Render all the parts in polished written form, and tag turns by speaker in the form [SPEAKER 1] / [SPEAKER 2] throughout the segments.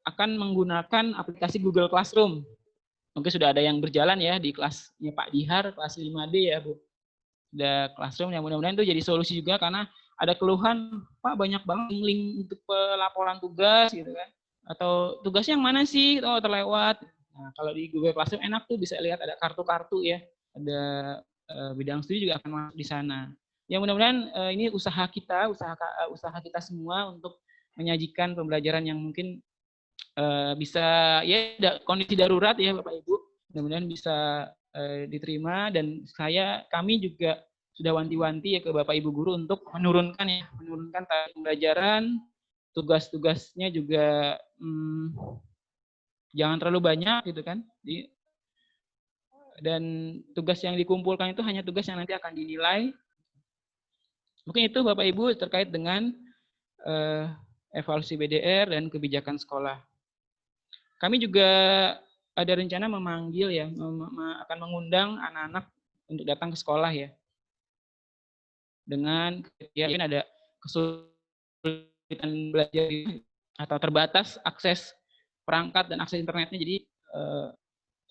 [SPEAKER 1] akan menggunakan aplikasi Google Classroom. Mungkin sudah ada yang berjalan ya di kelasnya Pak Dihar, kelas 5D ya Bu. Sudah Classroom, yang mudah-mudahan itu jadi solusi juga karena ada keluhan, Pak banyak banget link untuk pelaporan tugas gitu kan. Atau tugasnya yang mana sih? Oh terlewat. Nah, kalau di Google Classroom enak tuh bisa lihat ada kartu-kartu ya. Ada bidang studi juga akan masuk di sana. Ya mudah-mudahan ini usaha kita semua untuk menyajikan pembelajaran yang mungkin bisa ya kondisi darurat ya Bapak Ibu, mudah-mudahan bisa diterima, dan kami juga sudah wanti-wanti ya ke Bapak Ibu guru untuk menurunkan taraf pembelajaran, tugas-tugasnya juga jangan terlalu banyak gitu kan. Dan tugas yang dikumpulkan itu hanya tugas yang nanti akan dinilai. Mungkin itu Bapak Ibu terkait dengan evaluasi BDR dan kebijakan sekolah. Kami juga ada rencana memanggil ya, akan mengundang anak-anak untuk datang ke sekolah ya. Dengan ya ada kesulitan belajar atau terbatas akses perangkat dan akses internetnya, jadi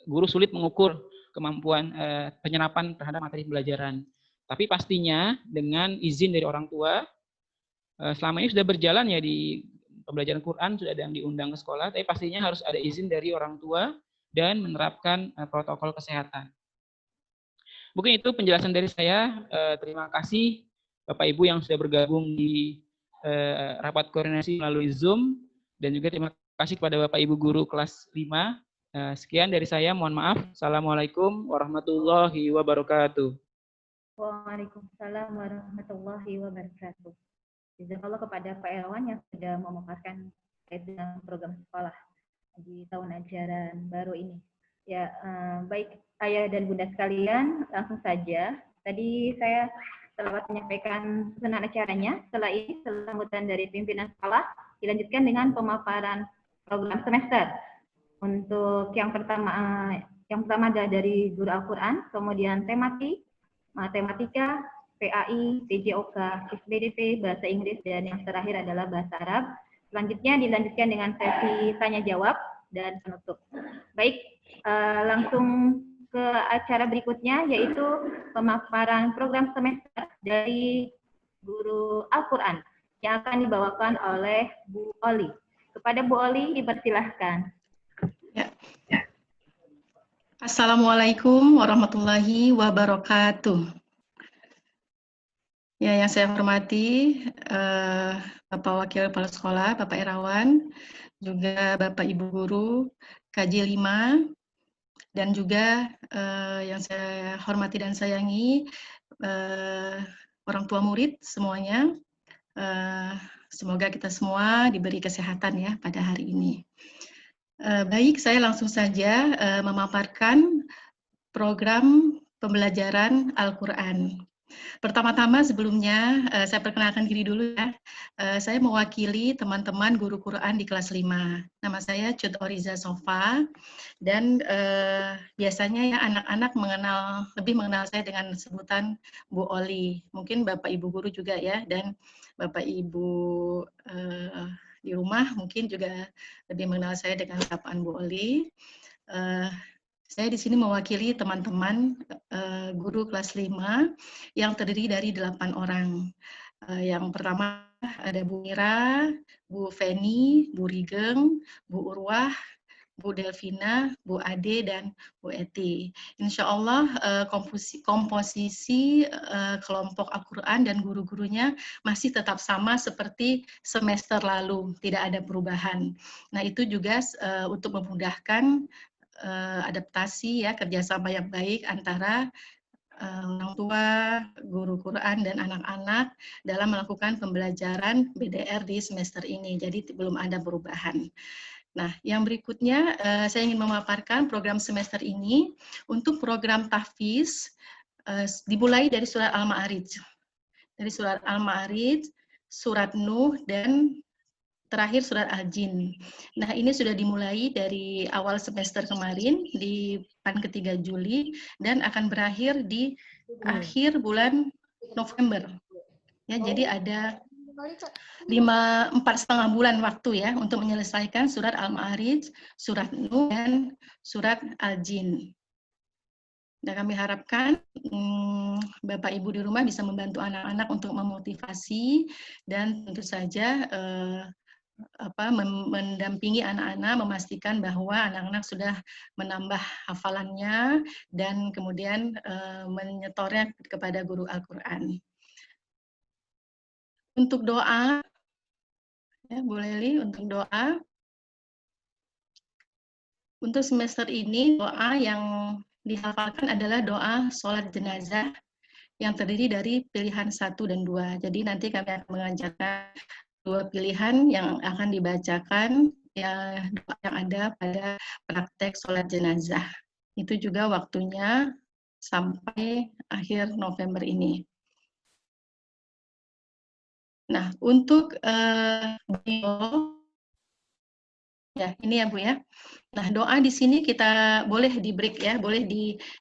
[SPEAKER 1] guru sulit mengukur kemampuan penyerapan terhadap materi pembelajaran. Tapi pastinya dengan izin dari orang tua, selama ini sudah berjalan ya di pembelajaran Quran, sudah ada yang diundang ke sekolah, tapi pastinya harus ada izin dari orang tua dan menerapkan protokol kesehatan. Mungkin itu penjelasan dari saya. Terima kasih Bapak Ibu yang sudah bergabung di rapat koordinasi melalui Zoom, dan juga terima kasih kepada Bapak Ibu guru kelas 5. Sekian dari saya, mohon maaf. Assalamualaikum warahmatullahi wabarakatuh.
[SPEAKER 2] Waalaikumsalam warahmatullahi wabarakatuh. Jazakallah kepada Pak Erwan yang sudah memaparkan terkait dengan program sekolah di tahun ajaran baru ini. Ya, baik ayah dan bunda sekalian, langsung saja. Tadi saya telah menyampaikan susunan acaranya. Setelah ini, setelah sambutan dari pimpinan sekolah, dilanjutkan dengan pemaparan program semester. Untuk yang pertama adalah dari guru Al-Quran, kemudian matematika, PAI, PJOK, SBDP, Bahasa Inggris, dan yang terakhir adalah Bahasa Arab. Selanjutnya dilanjutkan dengan sesi tanya-jawab dan penutup. Baik, langsung ke acara berikutnya, yaitu pemaparan program semester dari guru Al-Quran yang akan dibawakan oleh Bu Oli. Kepada Bu Oli, dipersilahkan.
[SPEAKER 3] Ya. Assalamualaikum warahmatullahi wabarakatuh. Ya, yang saya hormati Bapak Wakil Kepala Sekolah, Bapak Irawan, juga Bapak Ibu Guru KJ 5, dan juga yang saya hormati dan sayangi orang tua murid semuanya. Semoga kita semua diberi kesehatan ya pada hari ini. Baik, saya langsung saja memaparkan program pembelajaran Al-Quran. Pertama-tama sebelumnya saya perkenalkan diri dulu ya. Saya mewakili teman-teman guru Quran di kelas 5. Nama saya Cut Oriza Sofa, dan biasanya ya anak-anak lebih mengenal saya dengan sebutan Bu Oli. Mungkin Bapak Ibu guru juga ya, dan Bapak Ibu di rumah mungkin juga lebih mengenal saya dengan sapaan Bu Oli. Saya di sini mewakili teman-teman guru kelas 5 yang terdiri dari 8 orang. Yang pertama ada Bu Mira, Bu Feni, Bu Rigeng, Bu Urwah, Bu Delvina, Bu Ade, dan Bu Eti. Insya Allah komposisi kelompok Al-Quran dan guru-gurunya masih tetap sama seperti semester lalu, tidak ada perubahan. Nah itu juga untuk memudahkan adaptasi ya, kerjasama yang baik antara orang tua, guru Quran, dan anak-anak dalam melakukan pembelajaran BDR di semester ini. Jadi belum ada perubahan. Nah, yang berikutnya saya ingin memaparkan program semester ini. Untuk program tahfiz dimulai dari surat Al-Ma'arij. Dari surat Al-Ma'arij, surat Nuh, dan terakhir surat Al-Jin. Nah, ini sudah dimulai dari awal semester kemarin di PAN ketiga Juli dan akan berakhir di akhir bulan November. Ya, jadi ada 4,5 bulan waktu ya untuk menyelesaikan surat Al-Ma'arij, surat Nuh, dan surat Al-Jin. Dan kami harapkan Bapak Ibu di rumah bisa membantu anak-anak untuk memotivasi dan tentu saja mendampingi anak-anak, memastikan bahwa anak-anak sudah menambah hafalannya dan kemudian menyetornya kepada guru Al-Quran. Untuk doa, ya, Bu Leli, untuk doa, untuk semester ini doa yang dihafalkan adalah doa sholat jenazah yang terdiri dari pilihan 1 dan 2. Jadi nanti kami akan mengajarkan 2 pilihan yang akan dibacakan ya, doa yang ada pada praktek sholat jenazah. Itu juga waktunya sampai akhir November ini. Nah, untuk ya, ini ya Bu ya. Nah, doa di sini kita boleh di break ya, boleh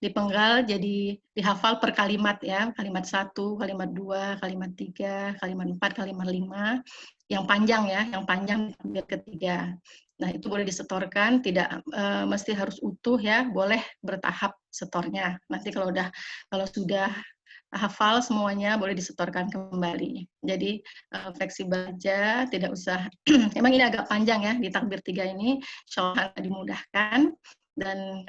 [SPEAKER 3] dipenggal jadi dihafal per kalimat ya, kalimat 1, kalimat 2, kalimat 3, kalimat 4, kalimat 5, yang panjang ya, yang panjang takbir ketiga. Nah, itu boleh disetorkan, tidak mesti harus utuh ya, boleh bertahap setornya. Nanti kalau sudah hafal semuanya boleh disetorkan kembali. Jadi fleksibel aja, tidak usah. Emang ini agak panjang ya di takbir 3 ini, insya Allah dimudahkan dan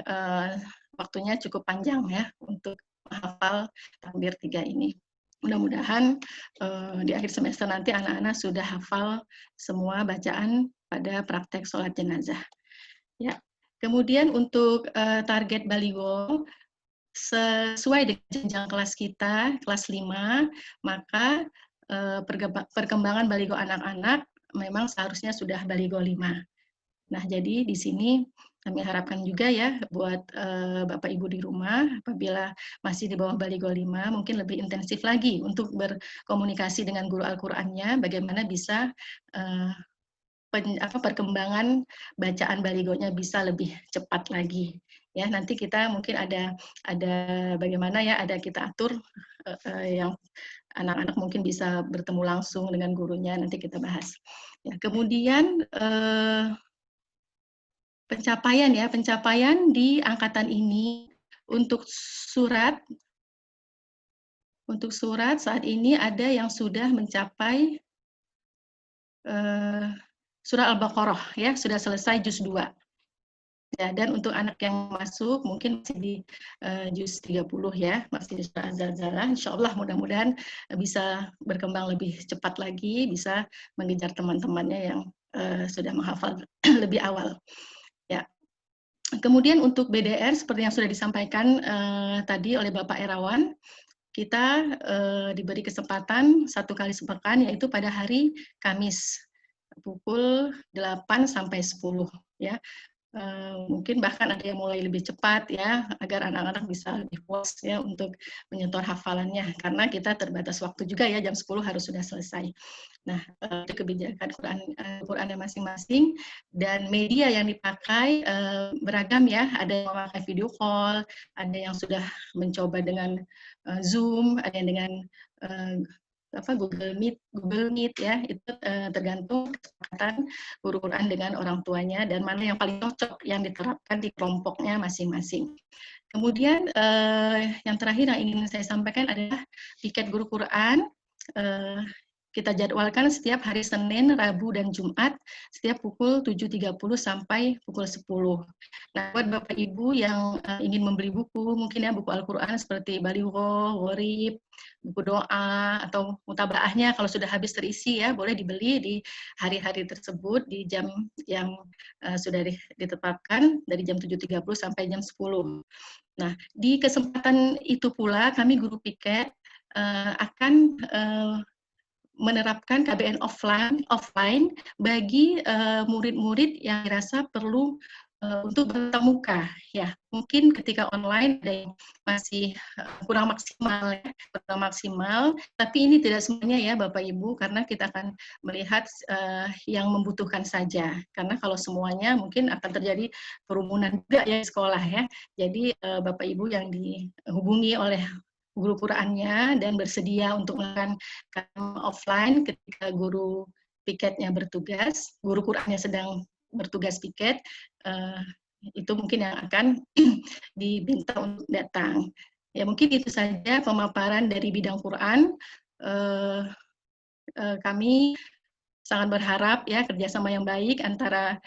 [SPEAKER 3] waktunya cukup panjang ya untuk menghafal takbir 3 ini. Mudah-mudahan di akhir semester nanti anak-anak sudah hafal semua bacaan pada praktek sholat jenazah. Ya. Kemudian untuk target Baligo, sesuai dengan jenjang kelas kita, kelas 5, maka perkembangan Baligo anak-anak memang seharusnya sudah Baligo 5. Nah, jadi di sini kami harapkan juga ya buat Bapak Ibu di rumah, apabila masih di bawah Baligo 5, mungkin lebih intensif lagi untuk berkomunikasi dengan guru Al-Qur'annya, bagaimana bisa perkembangan bacaan Baligonya bisa lebih cepat lagi. Ya, nanti kita mungkin ada bagaimana ya, ada kita atur yang anak-anak mungkin bisa bertemu langsung dengan gurunya, nanti kita bahas. Ya, kemudian pencapaian di angkatan ini untuk surat saat ini ada yang sudah mencapai surah Al-Baqarah ya, sudah selesai juz 2. Ya, dan untuk anak yang masuk mungkin masih di juz 30 ya, masih di surah Az-Zalzalah. Insyaallah mudah-mudahan bisa berkembang lebih cepat lagi, bisa mengejar teman-temannya yang sudah menghafal lebih awal. Ya. Kemudian untuk BDR seperti yang sudah disampaikan tadi oleh Bapak Erawan, kita diberi kesempatan 1 kali sepekan, yaitu pada hari Kamis pukul 8 sampai 10 ya. Mungkin bahkan ada yang mulai lebih cepat ya, agar anak-anak bisa lebih puas ya untuk menyetor hafalannya, karena kita terbatas waktu juga ya, jam 10 harus sudah selesai. Nah, itu kebijakan Qurannya masing-masing, dan media yang dipakai beragam ya, ada yang memakai video call, ada yang sudah mencoba dengan Zoom, ada yang dengan Google Meet ya, itu tergantung kesepakatan guru Quran dengan orang tuanya dan mana yang paling cocok yang diterapkan di kelompoknya masing-masing. Kemudian yang terakhir yang ingin saya sampaikan adalah tiket guru Quran. Kita jadwalkan setiap hari Senin, Rabu, dan Jumat setiap pukul 7.30 sampai pukul 10. Nah, buat Bapak Ibu yang ingin membeli buku, mungkin ya buku Al-Quran seperti Baligho, Gharib, buku doa, atau mutabaahnya kalau sudah habis terisi ya, boleh dibeli di hari-hari tersebut di jam yang sudah ditetapkan dari jam 7.30 sampai jam 10. Nah, di kesempatan itu pula kami guru piket akan menerapkan KBN offline bagi murid-murid yang dirasa perlu untuk bertatap muka ya. Mungkin ketika online ada yang masih kurang maksimal, tapi ini tidak semuanya ya Bapak Ibu, karena kita akan melihat yang membutuhkan saja. Karena kalau semuanya mungkin akan terjadi kerumunan juga ya di sekolah ya. Jadi Bapak Ibu yang dihubungi oleh guru Qurannya dan bersedia untuk melakukan offline ketika guru piketnya bertugas, guru Qurannya sedang bertugas piket, itu mungkin yang akan diminta untuk datang. Ya mungkin itu saja pemaparan dari bidang Quran. Kami sangat berharap ya kerjasama yang baik antara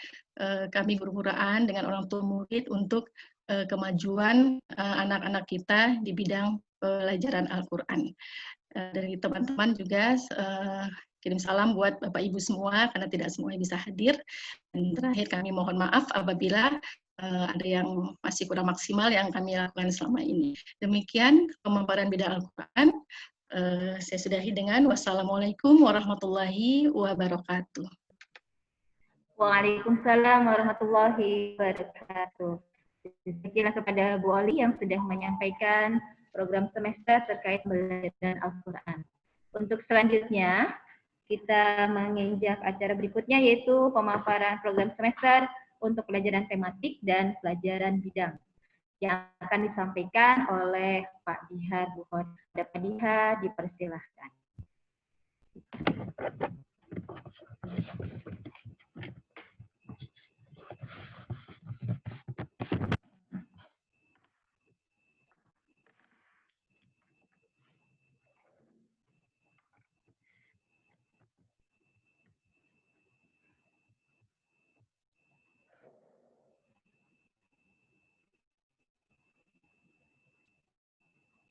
[SPEAKER 3] kami guru Quran dengan orang tua murid untuk kemajuan anak-anak kita di bidang pelajaran Al-Quran. Dari teman-teman juga kirim salam buat Bapak Ibu semua karena tidak semuanya bisa hadir. Dan terakhir kami mohon maaf apabila ada yang masih kurang maksimal yang kami lakukan selama ini. Demikian pemaparan bidang Al-Quran. Saya sudahi dengan wassalamualaikum warahmatullahi wabarakatuh.
[SPEAKER 2] Waalaikumsalam warahmatullahi wabarakatuh. Terima kepada Bu Oli yang sudah menyampaikan program semester terkait belajar Al-Quran. Untuk selanjutnya, kita menginjak acara berikutnya yaitu pemaparan program semester untuk pelajaran tematik dan pelajaran bidang yang akan disampaikan oleh Pak Dihar Bukhari. Ada Pak Dihar, dipersilahkan.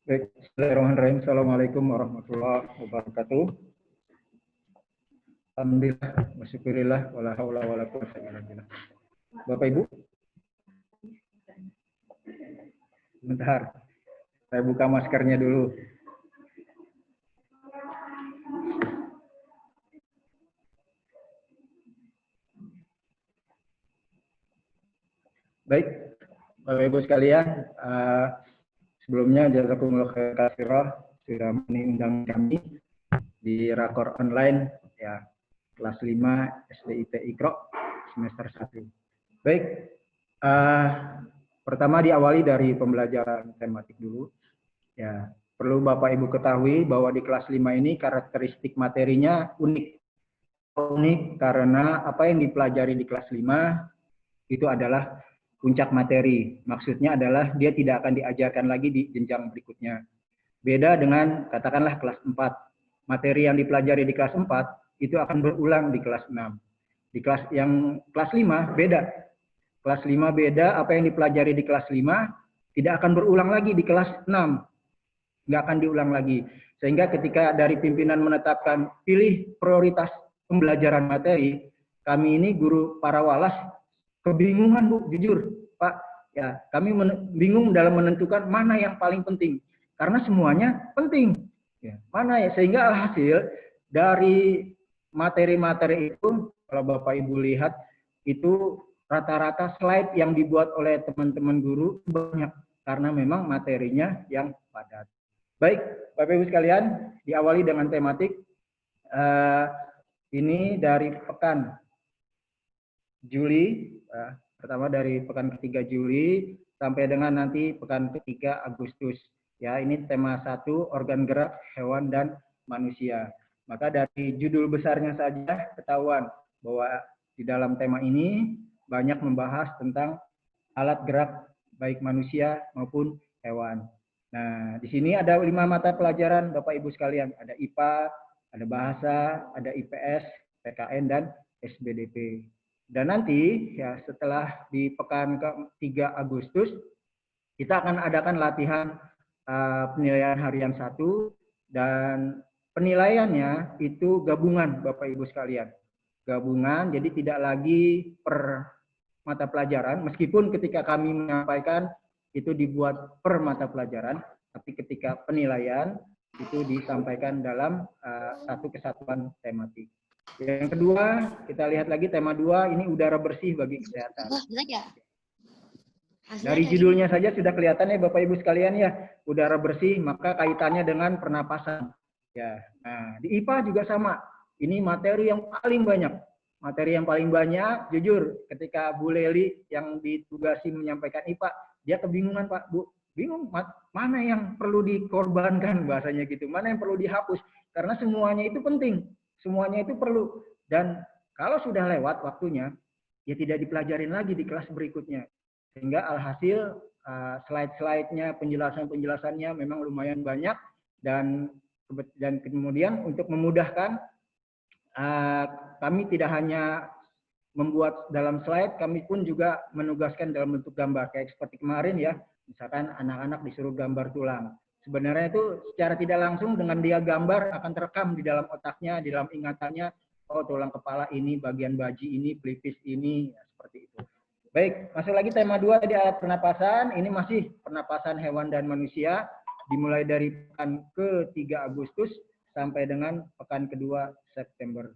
[SPEAKER 4] Baik, bismillahirrahmanirrahim. Assalamualaikum warahmatullahi wabarakatuh. Alhamdulillah, wasyukurillah, wala haula wala quwwata illa billah. Bapak Ibu, sebentar, saya buka maskernya dulu. Baik, Bapak Ibu sekalian, sebelumnya jazakumullah khairan sudah mengundang kami di rakor online ya kelas 5 SDIT Iqra semester 1. Baik, pertama diawali dari pembelajaran tematik dulu. Ya, perlu Bapak Ibu ketahui bahwa di kelas 5 ini karakteristik materinya unik. Unik karena apa yang dipelajari di kelas 5 itu adalah puncak materi. Maksudnya adalah dia tidak akan diajarkan lagi di jenjang berikutnya. Beda dengan katakanlah kelas 4. Materi yang dipelajari di kelas 4 itu akan berulang di kelas 6. Di kelas 5 beda. Kelas 5 beda, apa yang dipelajari di kelas 5 tidak akan berulang lagi di kelas 6. Nggak akan diulang lagi. Sehingga ketika dari pimpinan menetapkan pilih prioritas pembelajaran materi, kami ini guru para walas kebingungan Bu, jujur Pak, ya kami bingung dalam menentukan mana yang paling penting karena semuanya penting, ya, mana ya sehingga alhasil dari materi-materi itu kalau Bapak Ibu lihat itu rata-rata slide yang dibuat oleh teman-teman guru banyak karena memang materinya yang padat. Baik, Bapak Ibu sekalian, diawali dengan tematik ini dari pekan Juli. Pertama dari pekan ketiga Juli sampai dengan nanti pekan ketiga Agustus. Ya, ini tema 1 organ gerak hewan dan manusia. Maka dari judul besarnya saja ketahuan bahwa di dalam tema ini banyak membahas tentang alat gerak baik manusia maupun hewan. Nah, di sini ada 5 mata pelajaran Bapak Ibu sekalian. Ada IPA, ada bahasa, ada IPS, PKN dan SBDP. Dan nanti ya setelah di pekan ke-3 Agustus kita akan adakan latihan penilaian harian 1 dan penilaiannya itu gabungan Bapak Ibu sekalian. Gabungan, jadi tidak lagi per mata pelajaran meskipun ketika kami menyampaikan itu dibuat per mata pelajaran, tapi ketika penilaian itu disampaikan dalam satu kesatuan tematik. Yang kedua, kita lihat lagi tema 2, ini udara bersih bagi kesehatan. Dari judulnya saja sudah kelihatan ya Bapak Ibu sekalian ya, udara bersih maka kaitannya dengan pernapasan. Ya, nah di IPA juga sama. Ini materi yang paling banyak. Materi yang paling banyak, jujur ketika Bu Leli yang ditugasi menyampaikan IPA, dia kebingungan Pak Bu. bingung mana yang perlu dikorbankan bahasanya gitu, mana yang perlu dihapus, karena semuanya itu penting, semuanya itu perlu. Dan kalau sudah lewat waktunya, ya tidak dipelajarin lagi di kelas berikutnya. Sehingga alhasil slide-slide-nya, penjelasan-penjelasannya memang lumayan banyak, dan kemudian untuk memudahkan, kami tidak hanya membuat dalam slide, kami pun juga menugaskan dalam bentuk gambar. Kayak seperti kemarin ya, misalkan anak-anak disuruh gambar tulang. Sebenarnya itu secara tidak langsung dengan dia gambar akan terekam di dalam otaknya, di dalam ingatannya, oh tulang kepala ini, bagian baji ini, pelipis ini, ya, seperti itu. Baik, masuk lagi tema 2 tadi alat pernapasan. Ini masih pernapasan hewan dan manusia, dimulai dari pekan ke-3 Agustus sampai dengan pekan ke-2 September.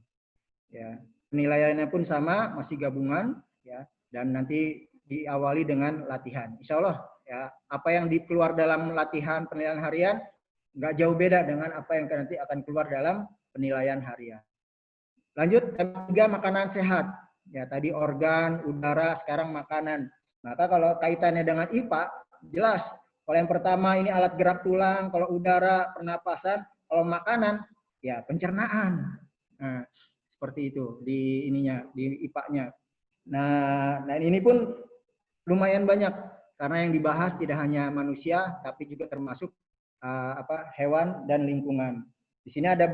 [SPEAKER 4] Ya, penilaiannya pun sama, masih gabungan, ya, dan nanti diawali dengan latihan. Insya Allah, ya, apa yang dikeluar dalam latihan penilaian harian nggak jauh beda dengan apa yang nanti akan keluar dalam penilaian harian. Lanjut, tema 3, makanan sehat. Ya, tadi organ, udara, sekarang makanan. Maka kalau kaitannya dengan IPA, jelas. Kalau yang pertama ini alat gerak tulang, kalau udara, pernapasan, kalau makanan, ya pencernaan. Nah, seperti itu di ininya, di IPA-nya. Nah, ini pun lumayan banyak karena yang dibahas tidak hanya manusia tapi juga termasuk hewan dan lingkungan. Di sini ada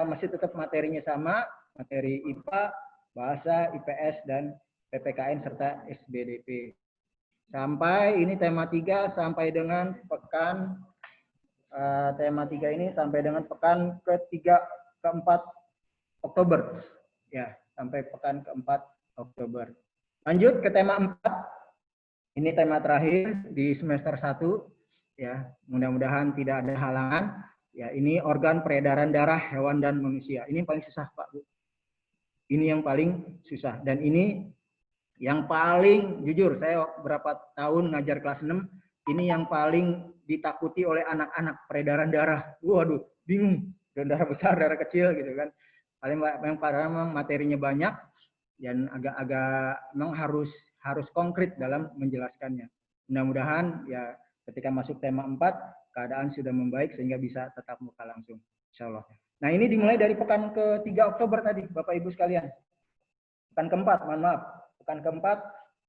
[SPEAKER 4] masih tetap materinya sama, materi IPA, bahasa, IPS dan PPKN serta SBDP. Sampai ini tema 3 sampai dengan pekan tema 3 ini sampai dengan pekan ke-3 ke-4 Oktober, ya, sampai pekan ke-4 Oktober. Lanjut ke tema 4. Ini tema terakhir di semester 1, ya. Mudah-mudahan tidak ada halangan. Ya, ini organ peredaran darah hewan dan manusia. Ini yang paling susah, Pak, Bu. Ini yang paling susah, dan ini yang paling jujur, saya berapa tahun ngajar kelas 6, ini yang paling ditakuti oleh anak-anak, peredaran darah. Waduh, bingung. Darah besar, darah kecil gitu kan. Memang materinya banyak dan agak-agak memang harus konkret dalam menjelaskannya. Mudah-mudahan ya ketika masuk tema 4 keadaan sudah membaik sehingga bisa tetap muka langsung, insya Allah. Nah, ini dimulai dari pekan ke-3 Oktober tadi, Bapak Ibu sekalian. Pekan ke-4, mohon maaf. Pekan ke-4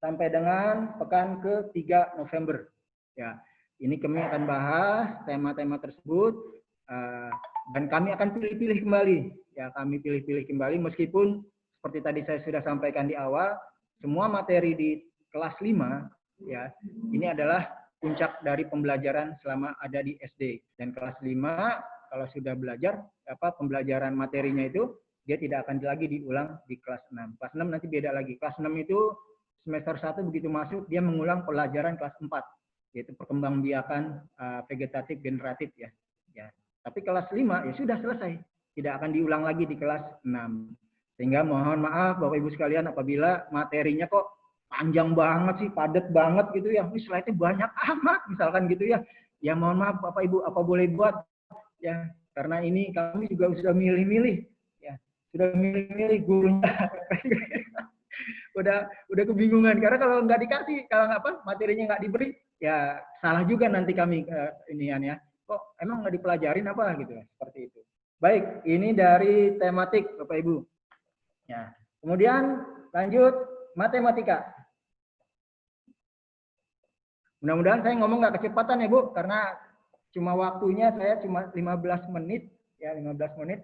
[SPEAKER 4] sampai dengan pekan ke-3 November. Ya, ini kami akan bahas tema-tema tersebut dan kami akan pilih-pilih kembali. Ya, kami pilih-pilih kembali meskipun seperti tadi saya sudah sampaikan di awal, semua materi di kelas 5 ya, ini adalah puncak dari pembelajaran selama ada di SD. Dan kelas 5 kalau sudah belajar pembelajaran materinya itu dia tidak akan lagi diulang di kelas 6. Kelas 6 nanti beda lagi. Kelas 6 itu semester 1 begitu masuk dia mengulang pelajaran kelas 4 yaitu perkembangbiakan vegetatif generatif ya. Ya. Tapi kelas 5 ya sudah selesai. Tidak akan diulang lagi di kelas 6. Sehingga mohon maaf Bapak Ibu sekalian apabila materinya kok panjang banget sih, padat banget gitu ya. Ini slide-nya banyak amat misalkan gitu ya. Ya mohon maaf Bapak Ibu, apa boleh buat ya, karena ini kami juga sudah milih-milih ya. Sudah milih-milih gurunya. udah kebingungan karena kalau nggak dikasih, kalau materinya nggak diberi ya salah juga nanti kami inian ya. Kok emang nggak dipelajarin apa gitu ya, seperti itu. Baik, ini dari tematik Bapak Ibu. Ya, kemudian lanjut matematika. Mudah-mudahan saya ngomong nggak kecepatan ya Bu, karena cuma waktunya saya cuma 15 menit ya, 15 menit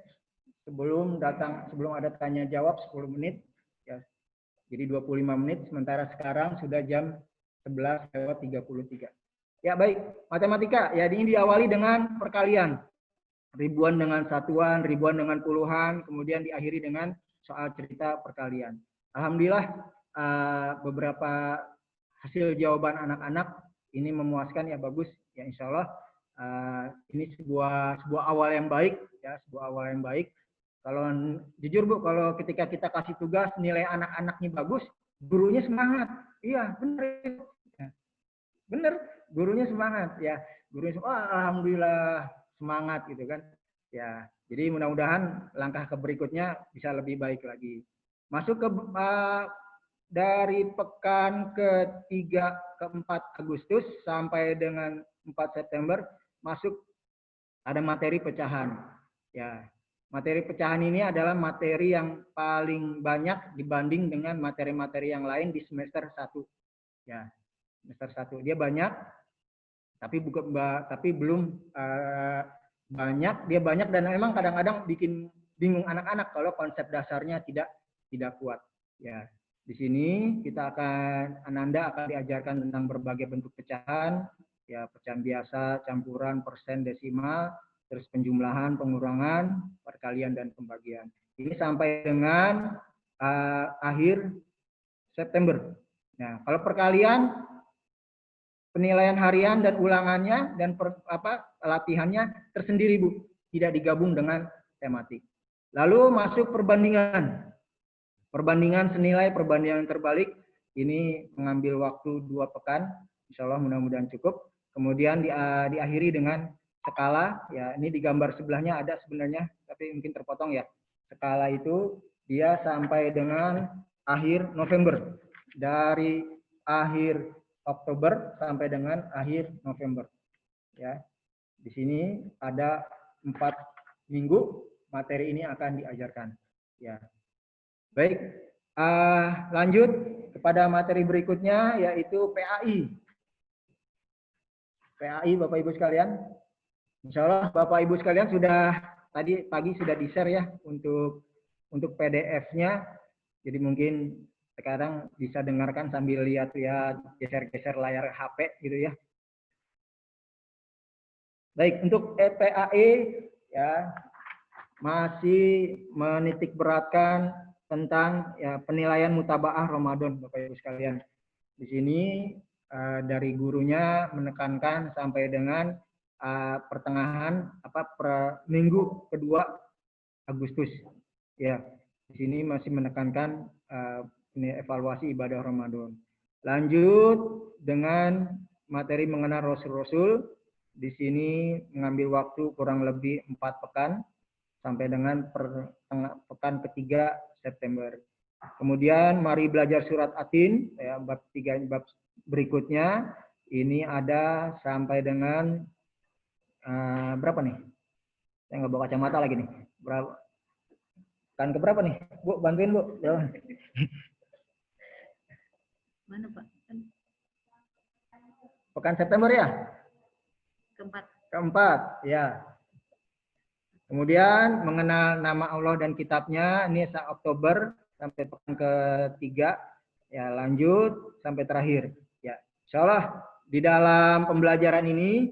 [SPEAKER 4] sebelum ada tanya jawab 10 menit ya. Jadi 25 menit, sementara sekarang sudah jam 11:33. Ya baik, matematika ya ini diawali dengan perkalian. Ribuan dengan satuan, ribuan dengan puluhan, kemudian diakhiri dengan soal cerita perkalian. Alhamdulillah beberapa hasil jawaban anak-anak ini memuaskan ya, bagus ya, insya Allah ini sebuah awal yang baik ya, sebuah awal yang baik. Kalau jujur Bu, kalau ketika kita kasih tugas nilai anak-anaknya bagus, gurunya semangat. Iya benar, ya. Benar, gurunya semangat ya, gurunya alhamdulillah semangat gitu kan ya. Jadi mudah-mudahan langkah ke berikutnya bisa lebih baik lagi. Masuk ke dari pekan ke-3 ke-4 Agustus sampai dengan 4 September masuk ada materi pecahan. Ya, materi pecahan ini adalah materi yang paling banyak dibanding dengan materi-materi yang lain di semester 1. Ya, semester 1 dia banyak, tapi belum banyak. Dia banyak dan memang kadang-kadang bikin bingung anak-anak kalau konsep dasarnya tidak kuat. Ya, di sini Ananda akan diajarkan tentang berbagai bentuk pecahan, ya pecahan biasa, campuran, persen, desimal, terus penjumlahan, pengurangan, perkalian dan pembagian. Ini sampai dengan akhir September. Nah, kalau perkalian, penilaian harian dan ulangannya dan latihannya tersendiri, Bu, tidak digabung dengan tematik. Lalu masuk perbandingan. Perbandingan senilai, perbandingan terbalik, ini mengambil waktu 2 pekan, insya Allah mudah-mudahan cukup. Kemudian diakhiri dengan skala, ya ini di gambar sebelahnya ada sebenarnya, tapi mungkin terpotong ya. Skala itu dia sampai dengan akhir November, dari akhir Oktober sampai dengan akhir November. Ya, di sini ada 4 minggu materi ini akan diajarkan. Ya. Baik, lanjut kepada materi berikutnya yaitu PAI. PAI Bapak Ibu sekalian. Insya Allah Bapak Ibu sekalian sudah tadi pagi sudah di-share ya untuk PDF-nya. Jadi mungkin sekarang bisa dengarkan sambil lihat-lihat, geser-geser layar HP gitu ya. Baik, untuk PAI ya masih menitik beratkan tentang ya penilaian mutabaah Ramadan Bapak Ibu sekalian. Di sini dari gurunya menekankan sampai dengan pertengahan minggu kedua Agustus. Ya, di sini masih menekankan ini evaluasi ibadah Ramadan. Lanjut dengan materi mengenal Rasul-Rasul. Di sini mengambil waktu kurang lebih 4 pekan sampai dengan pekan ketiga September. Kemudian mari belajar surat Atin, ya, bab 3 bab berikutnya. Ini ada sampai dengan berapa nih? Saya nggak bawa kacamata lagi nih. Berapa? Kan ke berapa nih? Bu, bantuin Bu. Berapa?
[SPEAKER 2] Mana Pak?
[SPEAKER 4] Pekan September ya? Keempat, ya. Kemudian mengenal nama Allah dan kitabnya, ini Oktober sampai pekan ketiga, ya lanjut sampai terakhir. Ya, insya Allah di dalam pembelajaran ini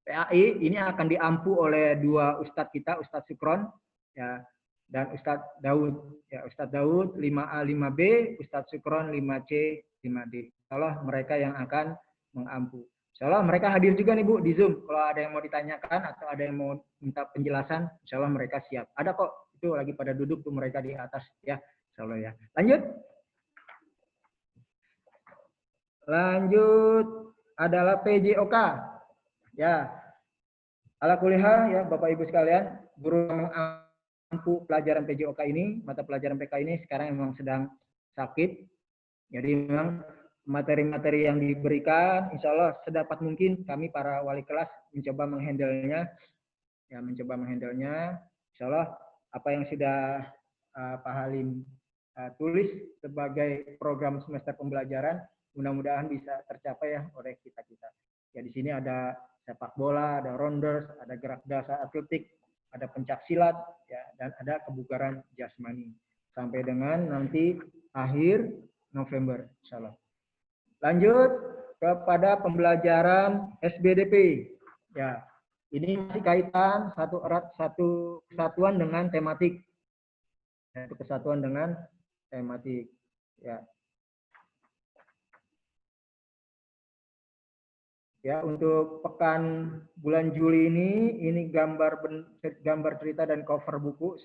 [SPEAKER 4] PAI ini akan diampu oleh 2 ustadz kita, Ustadz Sukron, ya, dan Ustadz Daud. Ya, Ustadz Daud 5A 5B, Ustadz Sukron 5C 5D. Insya Allah mereka yang akan mengampu. Insya Allah mereka hadir juga nih Bu di Zoom. Kalau ada yang mau ditanyakan atau ada yang mau minta penjelasan, insya Allah mereka siap. Ada kok, itu lagi pada duduk tuh mereka di atas ya. Insya Allah ya. Lanjut adalah PJOK. Ya. Ala kuliah ya Bapak Ibu sekalian, guru mengampu pelajaran PJOK ini, mata pelajaran PK ini sekarang memang sedang sakit. Jadi memang materi-materi yang diberikan, insya Allah sedapat mungkin kami para wali kelas mencoba menghandle-nya. Ya, mencoba menghandle-nya. Insya Allah apa yang sudah Pak Halim tulis sebagai program semester pembelajaran, mudah-mudahan bisa tercapai ya oleh kita-kita. Ya, di sini ada sepak bola, ada rounders, ada gerak dasar atletik, ada pencak silat, ya, dan ada kebugaran jasmani. Sampai dengan nanti akhir November, insya Allah. Lanjut kepada pembelajaran SBDP. Ya, ini masih kaitan satu kesatuan dengan tematik. Yaitu kesatuan dengan tematik. Ya. Ya, untuk pekan bulan Juli ini gambar cerita dan cover buku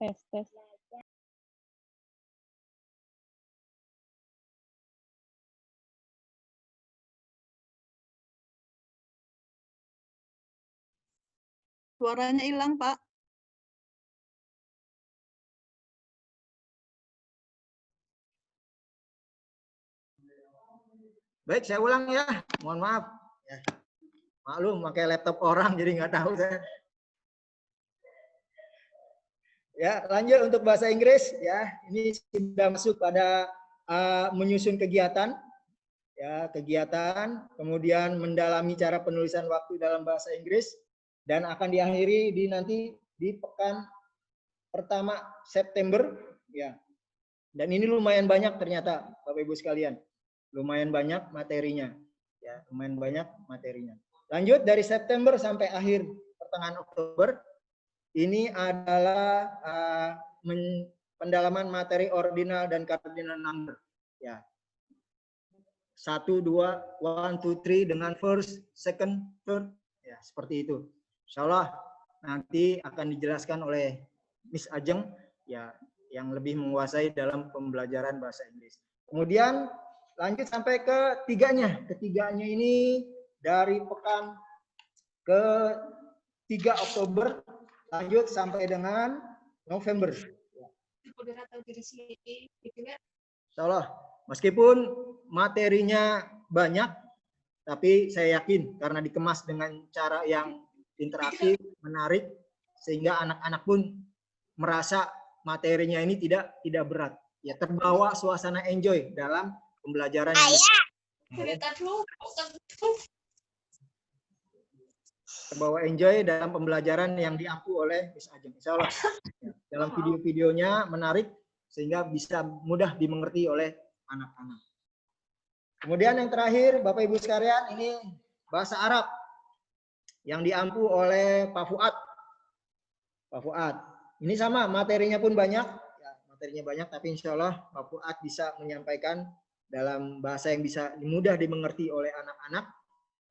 [SPEAKER 5] Tes.
[SPEAKER 6] Suaranya hilang, Pak.
[SPEAKER 7] Baik, saya ulang ya. Mohon maaf. Ya. Maklum, pakai laptop orang jadi nggak tahu saya. Ya, lanjut untuk bahasa Inggris ya. Ini sudah masuk pada menyusun kegiatan. Ya, kegiatan, kemudian mendalami cara penulisan waktu dalam bahasa Inggris dan akan diakhiri nanti di pekan pertama September ya. Dan ini lumayan banyak ternyata Bapak Ibu sekalian. Lumayan banyak materinya. Ya, lumayan banyak materinya. Lanjut dari September sampai akhir pertengahan Oktober ini adalah pendalaman materi ordinal dan cardinal number. Ya. 1, 2, 1, 2, 3 dengan first, second, third. Ya, seperti itu. Insyaallah nanti akan dijelaskan oleh Miss Ajeng ya yang lebih menguasai dalam pembelajaran bahasa Inggris. Kemudian lanjut sampai ke ketiganya. Ketiganya ini dari pekan ke 3 Oktober lanjut sampai dengan November. Insyaallah, meskipun materinya banyak, tapi saya yakin karena dikemas dengan cara yang interaktif, menarik, sehingga anak-anak pun merasa materinya ini tidak berat. Ya, terbawa suasana enjoy dalam pembelajaran ini. Terbawa enjoy dalam pembelajaran yang diampu oleh Miss Ajeng. Insyaallah ya, dalam video-videonya menarik sehingga bisa mudah dimengerti oleh anak-anak. Kemudian yang terakhir Bapak Ibu sekalian ini bahasa Arab yang diampu oleh Pak Fuad. Pak Fuad. Ini sama materinya pun banyak, ya, materinya banyak tapi insya Allah Pak Fuad bisa menyampaikan dalam bahasa yang bisa mudah dimengerti oleh anak-anak.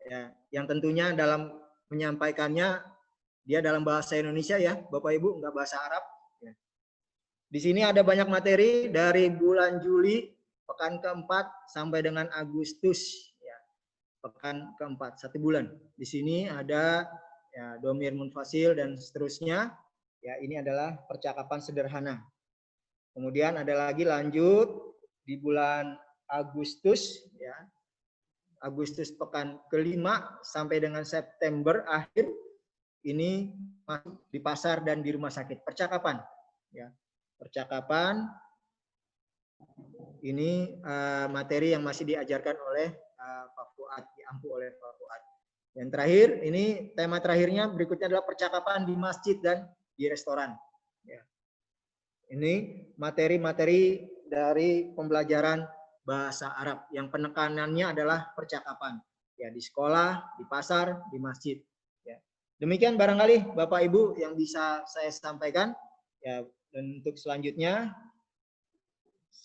[SPEAKER 7] Ya, yang tentunya dalam menyampaikannya dia dalam bahasa Indonesia ya, Bapak Ibu, enggak bahasa Arab. Ya. Di sini ada banyak materi dari bulan Juli pekan keempat sampai dengan Agustus ya, pekan keempat 1 bulan. Di sini ada ya, domir munfasil dan seterusnya. Ya, ini adalah percakapan sederhana. Kemudian ada lagi lanjut di bulan Agustus ya. Agustus pekan kelima sampai dengan September akhir ini masuk di pasar dan di rumah sakit. Percakapan ya. Percakapan ini materi yang masih diajarkan oleh Pak Fuad, diampu oleh Pak Fuad. Yang terakhir, ini tema terakhirnya berikutnya adalah percakapan di masjid dan di restoran. Ya. Ini materi-materi dari pembelajaran bahasa Arab yang penekanannya adalah percakapan. Ya, di sekolah, di pasar, di masjid. Ya. Demikian barangkali Bapak Ibu yang bisa saya sampaikan. Ya, dan untuk selanjutnya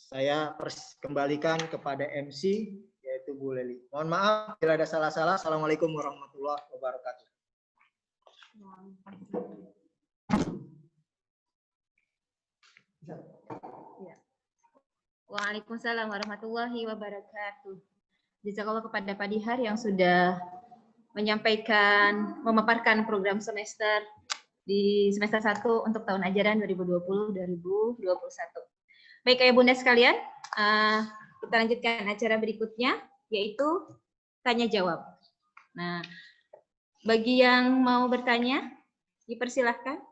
[SPEAKER 7] saya kembalikan kepada MC yaitu Bu Leli. Mohon maaf bila ada salah-salah. Assalamualaikum warahmatullahi wabarakatuh.
[SPEAKER 2] Waalaikumsalam warahmatullahi wabarakatuh. Jazakallah kepada Pak Dihar yang sudah menyampaikan, memaparkan program semester di semester 1 untuk tahun ajaran 2020-2021. Baik Ayah Bunda sekalian, kita lanjutkan acara berikutnya, yaitu tanya jawab. Nah, bagi yang mau bertanya, dipersilahkan.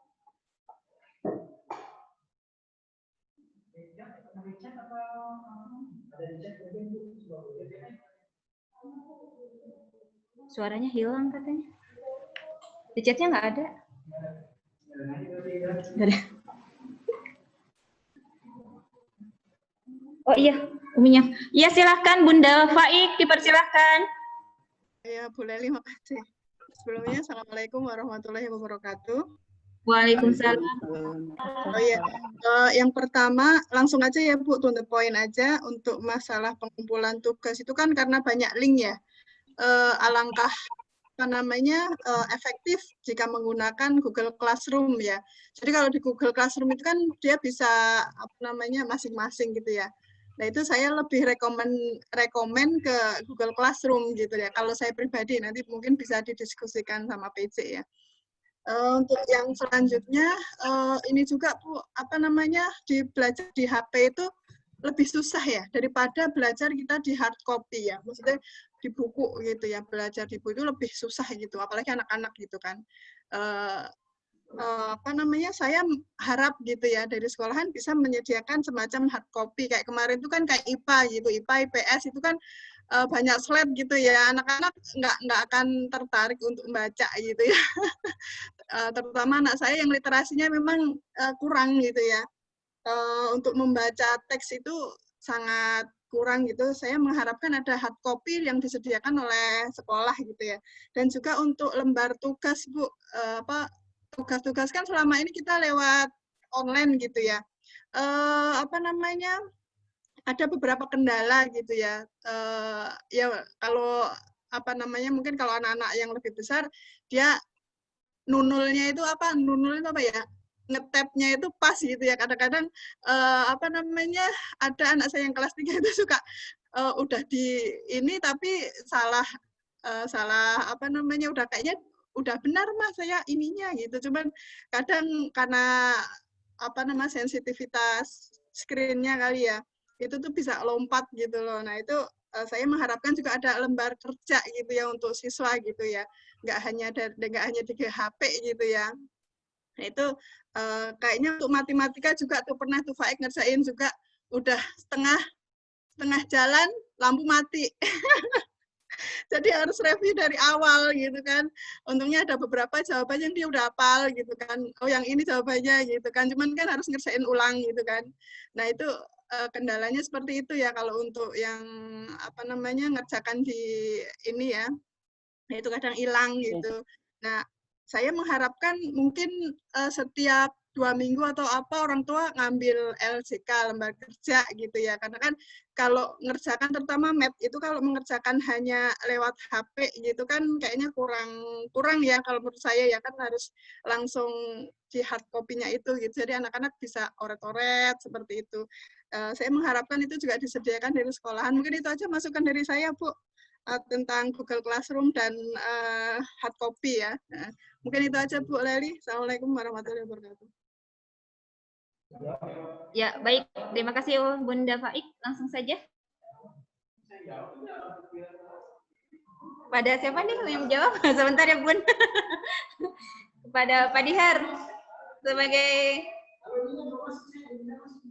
[SPEAKER 2] Suaranya hilang katanya. Di chatnya nggak ada. Nggak ada. Oh iya, Uminya. Iya silahkan Bunda Faik, dipersilahkan.
[SPEAKER 6] Ya, Bu Leli, makasih. Sebelumnya, Assalamualaikum warahmatullahi wabarakatuh.
[SPEAKER 2] Waalaikumsalam.
[SPEAKER 6] Oh iya, yang pertama langsung aja ya Bu, to the point aja untuk masalah pengumpulan tugas itu kan karena banyak link ya. Alangkah efektif jika menggunakan Google Classroom ya. Jadi kalau di Google Classroom itu kan dia bisa masing-masing gitu ya. Nah itu saya lebih rekomen ke Google Classroom gitu ya. Kalau saya pribadi nanti mungkin bisa didiskusikan sama PC ya. Untuk yang selanjutnya ini juga Bu, belajar di HP itu lebih susah ya daripada belajar kita di hard copy ya. Maksudnya di buku gitu ya, belajar di buku itu lebih susah gitu, apalagi anak-anak gitu kan. Saya harap gitu ya dari sekolahan bisa menyediakan semacam hard copy kayak kemarin itu kan kayak IPA gitu, IPA IPS itu kan banyak slide gitu ya, anak-anak nggak akan tertarik untuk membaca gitu ya. Terutama anak saya yang literasinya memang kurang gitu ya. Untuk membaca teks itu sangat kurang gitu. Saya mengharapkan ada hard copy yang disediakan oleh sekolah gitu ya. Dan juga untuk lembar tugas Bu, tugas-tugas kan selama ini kita lewat online gitu ya. Ada beberapa kendala gitu ya. Ya kalau mungkin kalau anak-anak yang lebih besar dia nunulnya itu apa ya? Ngetapnya itu pas gitu ya. Kadang-kadang ada anak saya yang kelas 3 itu suka udah di ini tapi salah udah kayaknya udah benar Mas saya ininya gitu. Cuman kadang karena sensitivitas screen-nya kali ya. Itu tuh bisa lompat gitu loh. Nah, itu saya mengharapkan juga ada lembar kerja gitu ya untuk siswa gitu ya. Nggak hanya di HP gitu ya. Nah, itu kayaknya untuk matematika juga tuh pernah tuh Faik ngerjain juga udah setengah jalan lampu mati. Jadi harus review dari awal gitu kan. Untungnya ada beberapa jawaban yang dia udah hafal gitu kan. Oh yang ini jawabannya gitu kan. Cuman kan harus ngerjain ulang gitu kan. Nah itu kendalanya seperti itu ya kalau untuk yang ngerjakan di ini ya. Nah itu kadang hilang gitu. Nah saya mengharapkan mungkin setiap 2 minggu atau apa orang tua ngambil LJK lembar kerja gitu ya, karena kan kalau ngerjakan terutama math itu kalau mengerjakan hanya lewat HP gitu kan kayaknya kurang ya kalau menurut saya ya, kan harus langsung di hard copy-nya itu gitu, jadi anak-anak bisa oret-oret seperti itu. Saya mengharapkan itu juga disediakan dari sekolahan. Mungkin itu aja masukan dari saya Bu tentang Google Classroom dan hard copy ya. Mungkin itu aja Bu Leli. Assalamualaikum warahmatullahi wabarakatuh.
[SPEAKER 2] Ya, baik. Terima kasih Bunda Faik. Langsung saja. Pada siapa nih yang menjawab? Sebentar ya Bun. Kepada Pak Dihar sebagai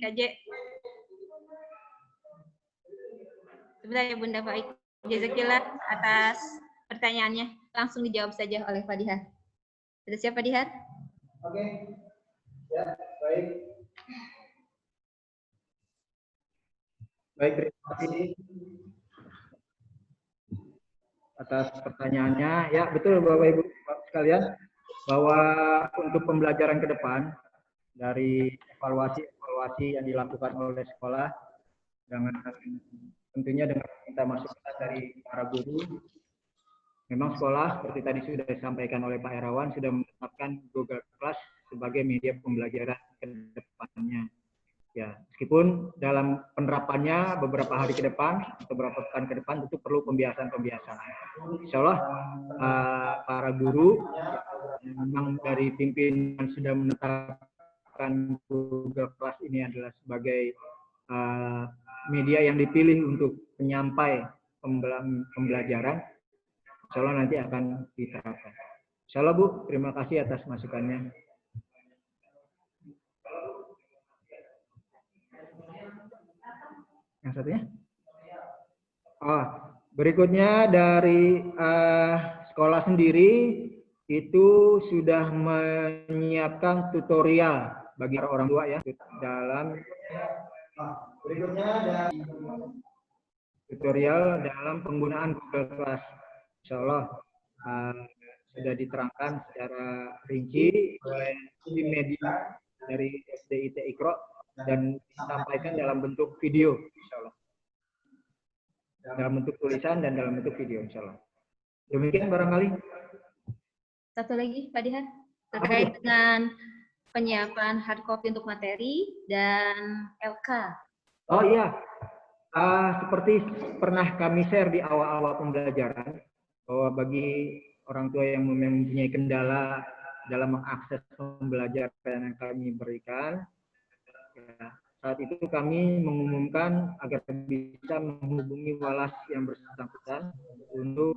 [SPEAKER 2] KJ. Sebentar ya Bunda Faik. Jazakillah atas pertanyaannya. Langsung dijawab saja oleh Pak Dihar. Ada siapa Dihar?
[SPEAKER 4] Oke. Ya, baik. Baik, terima kasih atas pertanyaannya. Ya, betul Bapak Ibu sekalian, bahwa untuk pembelajaran ke depan dari evaluasi yang dilakukan oleh sekolah tentunya dengan minta masukan dari para guru. Memang sekolah seperti tadi sudah disampaikan oleh Pak Herawan sudah menetapkan Google Class sebagai media pembelajaran ke depannya. Ya, meskipun dalam penerapannya beberapa hari ke depan atau beberapa pekan ke depan itu perlu pembiasaan. Insya Allah para guru yang memang dari pimpinan sudah menetapkan Google Class ini adalah sebagai media yang dipilih untuk penyampai pembelajaran, insya Allah nanti akan diterapkan. Insya Allah Bu, terima kasih atas masukannya. Yang satunya? Berikutnya dari sekolah sendiri itu sudah menyiapkan tutorial bagi orang tua ya dalam tutorial dalam penggunaan Google Class. Insya Allah sudah diterangkan secara rinci oleh tim media dari SDIT Iqra dan disampaikan dalam bentuk video, insya Allah. Dalam bentuk tulisan dan dalam bentuk video, insya Allah. Demikian barangkali.
[SPEAKER 2] Satu lagi, Pak Dihar, terkait dengan penyiapan hard copy untuk materi dan LK.
[SPEAKER 4] Oh iya, seperti pernah kami share di awal-awal pembelajaran, bahwa bagi orang tua yang mempunyai kendala dalam mengakses pembelajaran yang kami berikan, ya, saat itu kami mengumumkan agar bisa menghubungi walas yang bersangkutan untuk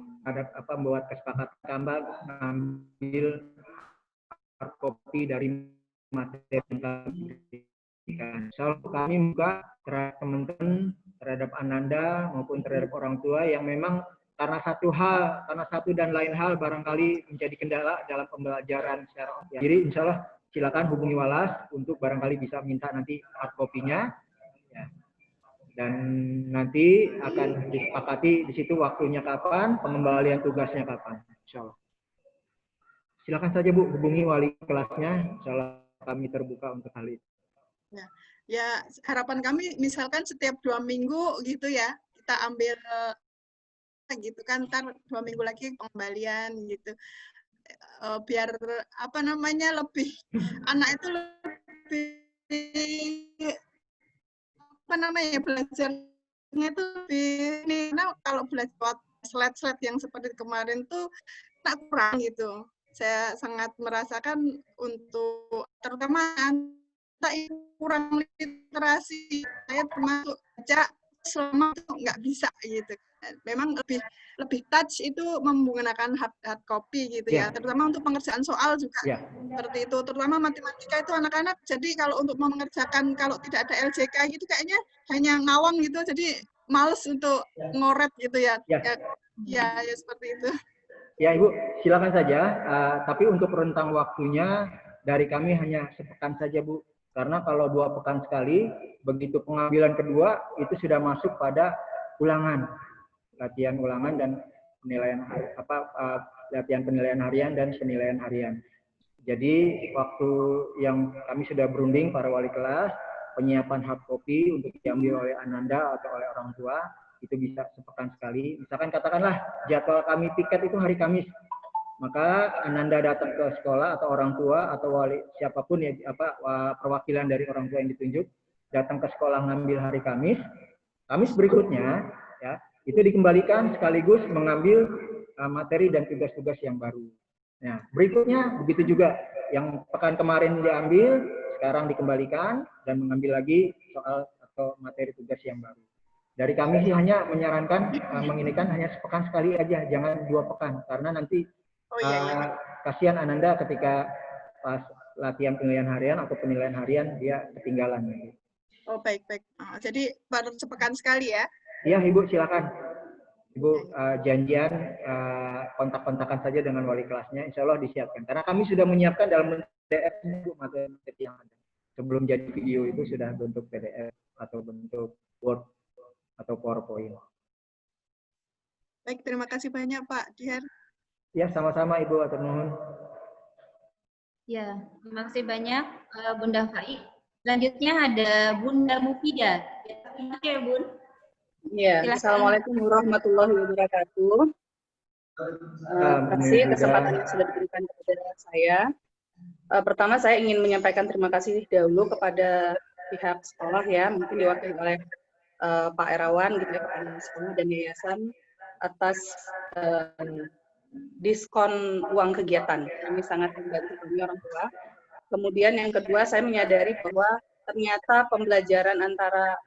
[SPEAKER 4] membuat kesepakatan tambah mengambil hard copy dari materi yang kami berikan. Soal kami buka terhadap teman-teman, terhadap Ananda maupun terhadap orang tua yang memang karena satu dan lain hal barangkali menjadi kendala dalam pembelajaran secara offline. Jadi insya Allah silakan hubungi walas untuk barangkali bisa minta nanti hard copy-nya, ya. Dan nanti akan disepakati di situ waktunya kapan, pengembalian tugasnya kapan, insya Allah. Silakan saja Bu hubungi wali kelasnya, insya Allah kami terbuka untuk hal itu.
[SPEAKER 6] Ya, harapan kami misalkan setiap 2 minggu gitu ya, kita ambil gitu kan, ntar 2 minggu lagi pengembalian gitu. Biar apa namanya lebih anak itu lebih apa namanya belajarnya itu lebih ini. Nah, kalau belajar slide-slide yang seperti kemarin tuh tak kurang gitu. Saya sangat merasakan untuk terutama anak kurang literasi. Saya termasuk baca selama itu nggak bisa gitu. Memang lebih touch itu menggunakan hard copy gitu ya, terutama untuk pengerjaan soal juga seperti itu, terutama matematika itu anak-anak. Jadi kalau untuk mengerjakan kalau tidak ada LJK gitu kayaknya hanya ngawang gitu, jadi males untuk ngoret gitu ya. Ya seperti itu.
[SPEAKER 4] Ya Ibu, silakan saja. Tapi untuk rentang waktunya dari kami hanya sepekan saja Bu. Karena kalau 2 pekan sekali, begitu pengambilan kedua itu sudah masuk pada ulangan, latihan ulangan dan penilaian latihan penilaian harian dan penilaian harian. Jadi waktu yang kami sudah berunding para wali kelas, penyiapan hard copy untuk diambil oleh Ananda atau oleh orang tua itu bisa sepekan sekali. Misalkan katakanlah jadwal kami piket itu hari Kamis, maka Ananda datang ke sekolah atau orang tua atau wali siapapun ya perwakilan dari orang tua yang ditunjuk datang ke sekolah ngambil hari Kamis. Kamis berikutnya ya itu dikembalikan sekaligus mengambil materi dan tugas-tugas yang baru. Nah, berikutnya begitu juga yang pekan kemarin diambil, sekarang dikembalikan dan mengambil lagi soal atau materi tugas yang baru. Dari kami sih hanya menyarankan menginikan hanya sepekan sekali aja, jangan 2 pekan karena nanti kasihan Ananda ketika pas latihan penilaian harian atau penilaian harian dia ketinggalan.
[SPEAKER 6] Oh baik. Jadi baru sepekan sekali ya?
[SPEAKER 4] Iya Ibu silakan. Ibu janjian kontak-kontakan saja dengan wali kelasnya, insya Allah disiapkan. Karena kami sudah menyiapkan dalam PDF materi yang ada. Sebelum jadi video itu sudah bentuk PDF atau bentuk Word atau PowerPoint.
[SPEAKER 6] Baik, terima kasih banyak Pak Dihar.
[SPEAKER 4] Ya, sama-sama Ibu, atur nuhun.
[SPEAKER 2] Ya, terima kasih banyak Bunda Fai. Selanjutnya ada Bunda Mufidah. Terima kasih ya Bun.
[SPEAKER 5] Ya, Assalamualaikum warahmatullahi wabarakatuh. Terima kasih kesempatan yang sudah diberikan kepada saya. Pertama saya ingin menyampaikan terima kasih dahulu kepada pihak sekolah ya, mungkin diwakili oleh Pak Erawan gitu ya, kepada sekolah dan yayasan atas diskon uang kegiatan. Kami sangat membantu kami orang tua. Kemudian yang kedua saya menyadari bahwa ternyata pembelajaran antara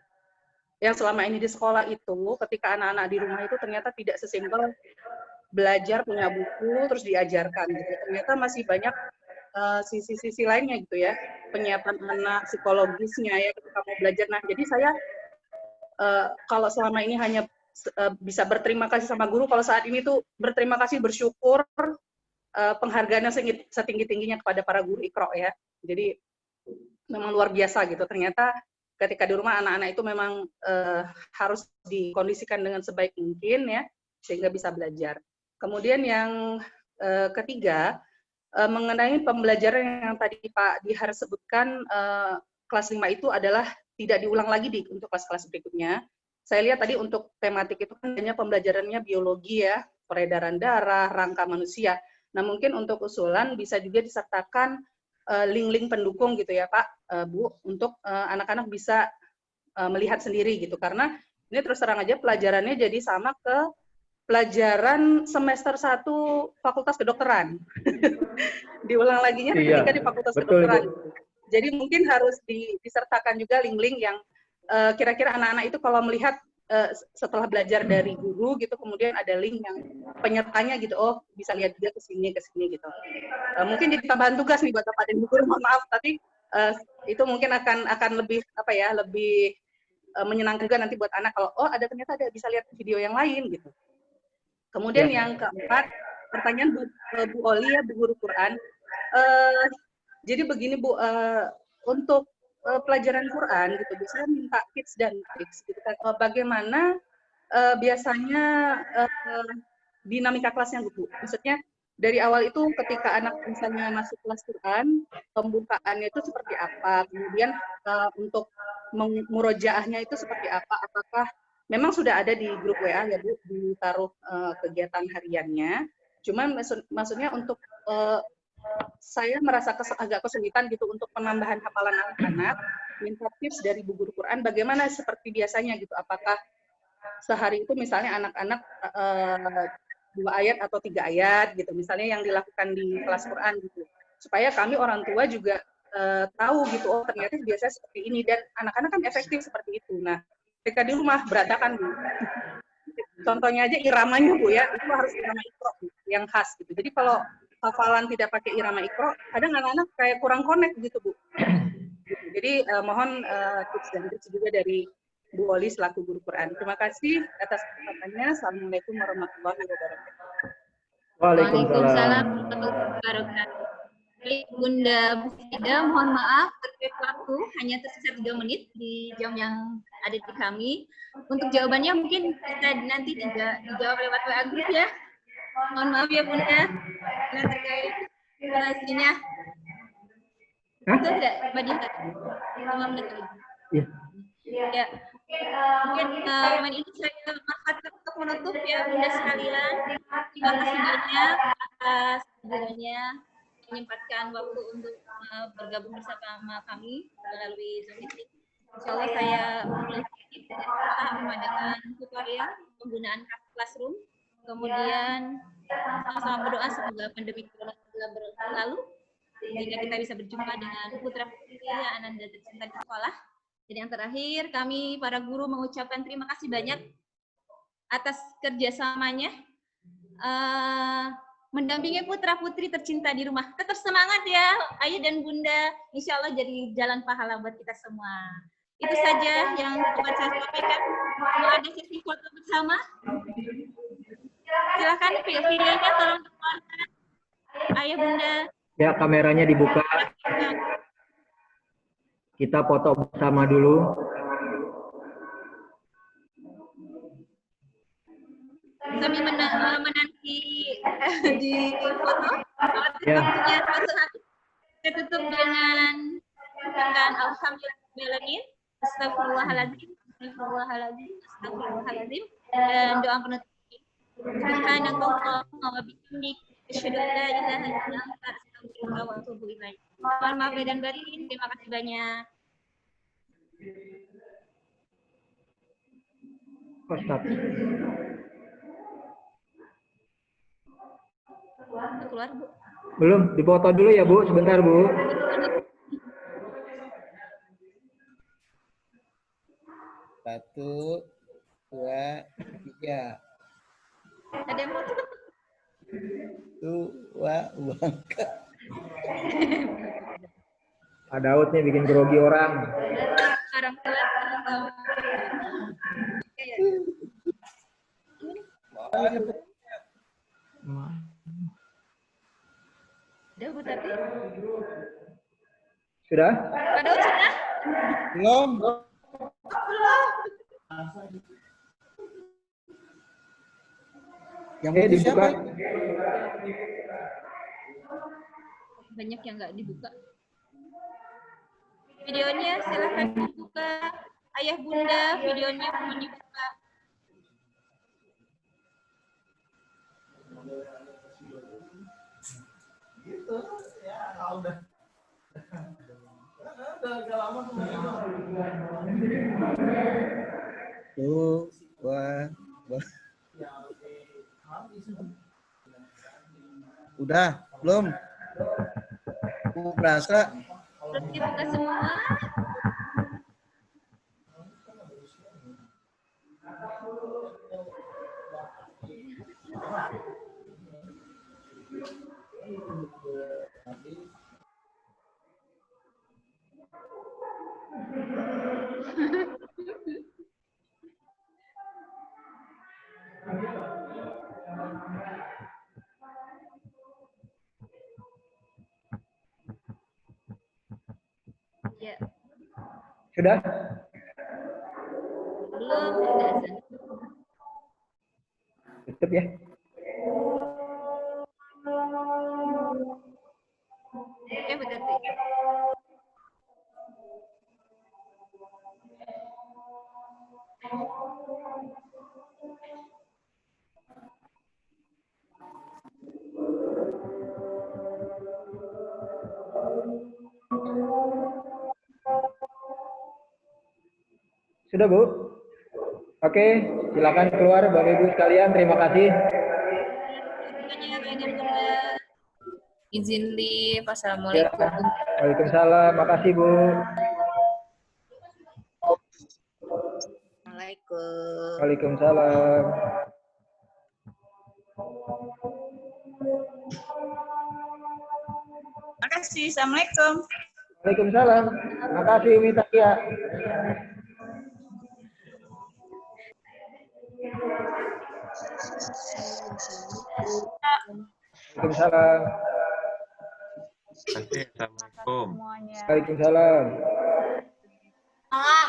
[SPEAKER 5] yang selama ini di sekolah itu, ketika anak-anak di rumah itu ternyata tidak sesimpel belajar punya buku terus diajarkan. Gitu. Ternyata masih banyak sisi-sisi lainnya gitu ya, penyiapan anak, psikologisnya ya ketika mau belajar. Nah, jadi saya kalau selama ini hanya bisa berterima kasih sama guru, kalau saat ini tuh berterima kasih, bersyukur, penghargaannya setinggi-tingginya kepada para guru Iqra ya. Jadi memang luar biasa gitu. Ternyata ketika di rumah anak-anak itu memang harus dikondisikan dengan sebaik mungkin ya, sehingga bisa belajar. Kemudian yang ketiga, mengenai pembelajaran yang tadi Pak Dihar sebutkan, kelas 5 itu adalah tidak diulang lagi untuk kelas-kelas berikutnya. Saya lihat tadi untuk tematik itu kan hanya pembelajarannya biologi ya, peredaran darah, rangka manusia. Nah, mungkin untuk usulan bisa juga disertakan link-link pendukung gitu ya Pak, Bu, untuk anak-anak bisa melihat sendiri gitu. Karena ini terus terang aja pelajarannya jadi sama ke pelajaran semester 1 Fakultas Kedokteran. Diulang laginya ketika di Fakultas Kedokteran. Jadi mungkin harus disertakan juga link-link yang kira-kira anak-anak itu kalau melihat setelah belajar dari guru gitu, kemudian ada link yang penyertanya gitu, oh bisa lihat juga ke sini gitu. Mungkin jadi tambahan tugas nih buat Bapak dan Ibu, mohon maaf, tapi itu mungkin akan lebih apa ya, lebih menyenangkan juga nanti buat anak kalau oh ternyata bisa lihat video yang lain gitu. Kemudian yang keempat, pertanyaan Bu Oli ya, Bu Guru Quran. Jadi begini Bu, untuk pelajaran Quran gitu, biasanya minta tips dan triks gitu kan. Bagaimana biasanya dinamika kelasnya Bu? Maksudnya dari awal itu ketika anak misalnya masuk kelas Quran, pembukaannya itu seperti apa? Kemudian untuk murojaahnya itu seperti apa? Apakah memang sudah ada di grup WA ya Bu, ditaruh kegiatan hariannya. Cuman maksudnya untuk saya merasa agak kesulitan gitu untuk penambahan hafalan anak-anak, minta tips dari Bu Guru Quran bagaimana seperti biasanya gitu. Apakah sehari itu misalnya anak-anak 2 ayat atau 3 ayat gitu, misalnya yang dilakukan di kelas Quran gitu. Supaya kami orang tua juga tahu gitu, oh ternyata biasanya seperti ini, dan anak-anak kan efektif seperti itu. Nah, ketika di rumah berantakan Bu. Contohnya aja iramanya Bu ya, itu harus irama Iqra yang khas gitu. Jadi kalau hafalan tidak pakai irama Iqra, kadang anak-anak kayak kurang connect gitu Bu. Jadi mohon tips dan tips juga dari Bu Oli selaku guru Quran. Terima kasih atas kesempatannya. Assalamualaikum warahmatullahi wabarakatuh.
[SPEAKER 2] Waalaikumsalam warahmatullahi wabarakatuh. Baik, Bunda Mufida, mohon maaf terkait waktu, hanya tersisa 3 menit di jam yang ada di kami. Untuk jawabannya mungkin bisa nanti dijawab lewat WA group ya. Mohon maaf ya Bunda, yang terkait durasinya. Itu tidak, Mbak Dinda? 5 menit lagi. Ya. Mungkin momen ini saya manfaatkan untuk menutup ya Bunda sekalian. Terima kasih banyak atas keberaniannya menyempatkan waktu untuk bergabung bersama kami melalui Zoom meeting. Insya Allah saya mengadakan tutorial penggunaan Classroom. Kemudian sama-sama berdoa semoga pandemi corona segera berlalu sehingga kita bisa berjumpa dengan putra-putri ananda tercinta di sekolah. Dan yang terakhir, kami para guru mengucapkan terima kasih banyak atas kerjasamanya mendampingi putra-putri tercinta di rumah. Tetap semangat ya, ayah dan bunda. Insya Allah jadi jalan pahala buat kita semua. Itu saja yang dapat saya sampaikan. Mau ada sesi foto bersama? Silakan videonya tolong dikeluarkan. Ayah bunda.
[SPEAKER 4] Ya, kameranya dibuka. Kita foto bersama dulu.
[SPEAKER 2] Sambil menanti di foto.
[SPEAKER 4] Ya.
[SPEAKER 2] Kita tutup dengan alhamdulillah, astagfirullahaladzim, astagfirullahaladzim, astagfirullahaladzim, dan doa penutup. Subhanakallahumma wa bihamdika, asyhadu an la ilaha illa anta, astaghfiruka wa atubu ilaik. Mohon maaf dan batin, terima kasih banyak. Keluar, Bu.
[SPEAKER 4] Belum, dipoto dulu ya, Bu. Sebentar, Bu.
[SPEAKER 8] Satu, dua, tiga.
[SPEAKER 2] Ada yang mau tutup?
[SPEAKER 8] Dua, bangka.
[SPEAKER 4] Pak Daud nih bikin grogi orang.
[SPEAKER 2] Orang telat. Udah, Bu Tati?
[SPEAKER 4] Sudah?
[SPEAKER 2] Pak Daud sudah?
[SPEAKER 8] Belum. Yang itu siapa?
[SPEAKER 2] Banyak yang nggak dibuka. Videonya silahkan dibuka. Ayah bunda, videonya mohon dibuka.
[SPEAKER 9] Gitu ya, udah agak lama
[SPEAKER 8] Tuh, wah. Udah, belum? Berasa?
[SPEAKER 2] Belum dibuka semua. Ya,
[SPEAKER 4] Sudah?
[SPEAKER 2] belum ada azan.
[SPEAKER 4] Tutup ya.
[SPEAKER 2] Oke, berarti.
[SPEAKER 4] Sudah, Bu? Oke, silakan keluar Bapak Ibu sekalian. Terima kasih.
[SPEAKER 10] Izin live.
[SPEAKER 4] Ya.
[SPEAKER 10] Assalamualaikum.
[SPEAKER 4] Waalaikumsalam. Makasih, Bu.
[SPEAKER 10] Assalamualaikum.
[SPEAKER 4] Waalaikumsalam.
[SPEAKER 10] Makasih. Assalamualaikum.
[SPEAKER 4] Waalaikumsalam. Makasih Umi Takia. Waalaikumsalam.
[SPEAKER 11] Assalamualaikum.
[SPEAKER 4] Waalaikumsalam.
[SPEAKER 10] Ah.